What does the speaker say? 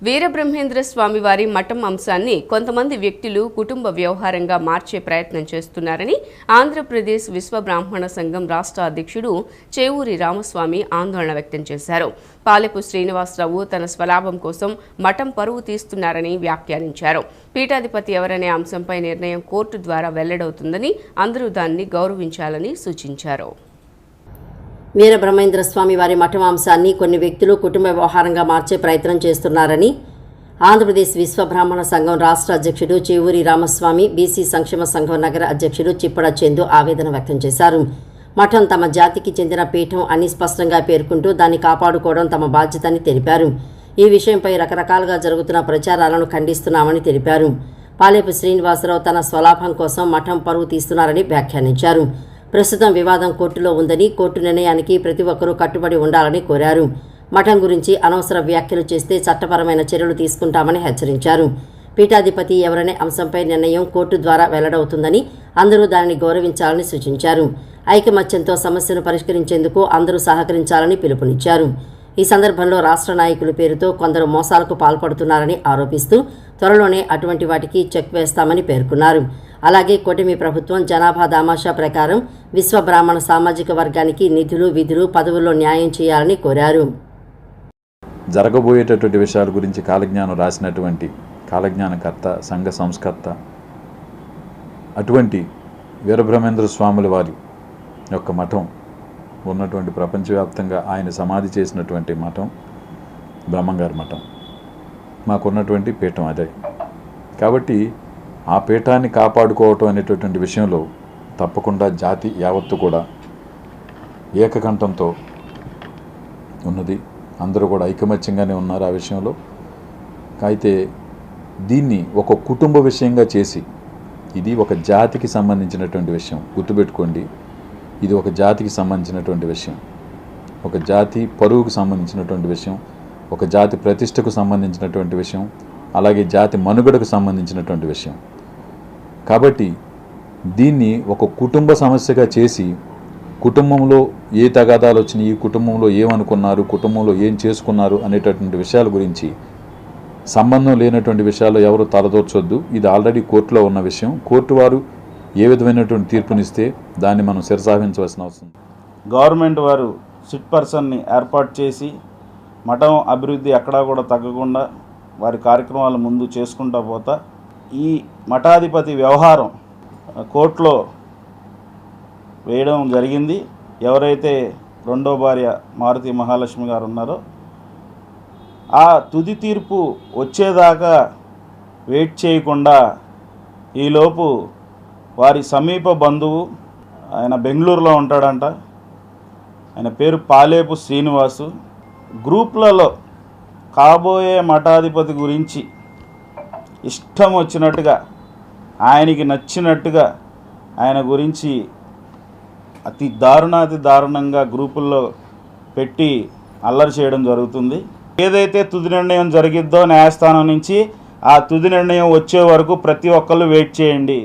వీరబ్రహ్మేంద్ర స్వామివారి మఠం అంశాన్ని కొంతమంది వ్యక్తులు కుటుంబ వ్యవహారంగా మార్చే ప్రయత్నం చేస్తున్నారని ఆంధ్రప్రదేశ్ విశ్వ బ్రాహ్మణ సంఘం రాష్ట్ర అధ్యక్షుడు చేవూరి రామస్వామి ఆందోళన వ్యక్తం చేశారు. పాలెపు శ్రీనివాసరావు తన స్వలాభం కోసం మఠం పరువు తీస్తున్నారని వ్యాఖ్యానించారు. పీఠాధిపతి ఎవరనే అంశంపై నిర్ణయం కోర్టు ద్వారా వెల్లడవుతుందని, అందరూ దాన్ని గౌరవించాలని సూచించారు. వీరబ్రహ్మేంద్ర స్వామి వారి మఠం అంశాన్ని కొన్ని వ్యక్తులు కుటుంబ వ్యవహారంగా మార్చే ప్రయత్నం చేస్తున్నారని ఆంధ్రప్రదేశ్ విశ్వ బ్రాహ్మణ సంఘం రాష్ట్ర అధ్యక్షుడు చేవూరి రామస్వామి, బీసీ సంక్షేమ సంఘం నగర అధ్యక్షుడు చిప్పడ చందు ఆవేదన వ్యక్తం చేశారు. మఠం తమ జాతికి చెందిన పీఠం అని స్పష్టంగా పేర్కొంటూ దాన్ని కాపాడుకోవడం తమ బాధ్యతని తెలిపారు. ఈ విషయంపై రకరకాలుగా జరుగుతున్న ప్రచారాలను ఖండిస్తున్నామని తెలిపారు. పాలెపు శ్రీనివాసరావు తన స్వలాభం కోసం మఠం పరువు తీస్తున్నారని వ్యాఖ్యానించారు. ప్రస్తుతం వివాదం కోర్టులో ఉందని, కోర్టు నిర్ణయానికి ప్రతి ఒక్కరూ కట్టుబడి ఉండాలని కోరారు. మఠం గురించి అనవసర వ్యాఖ్యలు చేస్తే చట్టపరమైన చర్యలు తీసుకుంటామని హెచ్చరించారు. పీఠాధిపతి ఎవరనే అంశంపై నిర్ణయం కోర్టు ద్వారా వెల్లడవుతుందని, అందరూ దానిని గౌరవించాలని సూచించారు. ఐకమత్యంతో సమస్యను పరిష్కరించేందుకు అందరూ సహకరించాలని పిలుపునిచ్చారు. ఈ సందర్భంలో రాష్ట్ర నాయకుల పేరుతో కొందరు మోసాలకు పాల్పడుతున్నారని ఆరోపిస్తూ త్వరలోనే అటువంటి వాటికి చెక్ వేస్తామని పేర్కొన్నారు. అలాగే కూటమి ప్రభుత్వం జనాభా దామాషా ప్రకారం విశ్వ బ్రాహ్మణ సామాజిక వర్గానికి నిధులు, విధులు, పదవుల్లో న్యాయం చేయాలని కోరారు. జరగబోయేటటువంటి విషయాల గురించి కాలజ్ఞానం రాసినటువంటి కాలజ్ఞానకర్త, సంఘ సంస్కర్త అటువంటి వీరబ్రహ్మేంద్ర స్వాముల వారి యొక్క మఠం ఉన్నటువంటి ప్రపంచవ్యాప్తంగా ఆయన సమాధి చేసినటువంటి మఠం బ్రహ్మంగారి మఠం. మాకున్నటువంటి పీఠం అదే. కాబట్టి ఆ పీఠాన్ని కాపాడుకోవటం అనేటటువంటి విషయంలో తప్పకుండా జాతి యావత్తు కూడా ఏకకంఠంతో ఉన్నది. అందరూ కూడా ఐకమత్యంగానే ఉన్నారు ఆ విషయంలో. అయితే దీన్ని ఒక కుటుంబ విషయంగా చేసి, ఇది ఒక జాతికి సంబంధించినటువంటి విషయం, గుర్తుపెట్టుకోండి. ఇది ఒక జాతికి సంబంధించినటువంటి విషయం, ఒక జాతి పరువుకు సంబంధించినటువంటి విషయం, ఒక జాతి ప్రతిష్టకు సంబంధించినటువంటి విషయం, అలాగే జాతి మనుగడకు సంబంధించినటువంటి విషయం. కాబట్టి దీన్ని ఒక కుటుంబ సమస్యగా చేసి, కుటుంబంలో ఏ తగాదాలు వచ్చినాయి, కుటుంబంలో ఏమనుకున్నారు, కుటుంబంలో ఏం చేసుకున్నారు అనేటటువంటి విషయాల గురించి సంబంధం లేనటువంటి విషయాల్లో ఎవరు తలదూర్చొద్దు. ఇది ఆల్రెడీ కోర్టులో ఉన్న విషయం. కోర్టు వారు ఏ విధమైనటువంటి తీర్పునిస్తే దాన్ని మనం శిరసాహించవలసిన అవసరం. గవర్నమెంట్ వారు సిట్ పర్సన్ని ఏర్పాటు చేసి మఠం అభివృద్ధి ఎక్కడా కూడా తగ్గకుండా వారి కార్యక్రమాలు ముందు చేసుకుంటా పోతా ఈ మఠాధిపతి వ్యవహారం కోర్టులో వేయడం జరిగింది. ఎవరైతే రెండో భార్య మారుతి మహాలక్ష్మి గారు ఉన్నారో ఆ తుది తీర్పు వచ్చేదాకా వెయిట్ చేయకుండా ఈలోపు వారి సమీప బంధువు, ఆయన బెంగళూరులో ఉంటాడంట, ఆయన పేరు పాలేపు శ్రీనివాసు, గ్రూప్లలో కాబోయే మఠాధిపతి గురించి ఇష్టం వచ్చినట్టుగా, ఆయనకి నచ్చినట్టుగా ఆయన గురించి అతి దారుణంగా గ్రూపుల్లో పెట్టి అల్లరి చేయడం జరుగుతుంది. ఏదైతే తుది నిర్ణయం జరిగిద్దో న్యాయస్థానం నుంచి, ఆ తుది నిర్ణయం వచ్చే వరకు ప్రతి ఒక్కళ్ళు వెయిట్ చేయండి.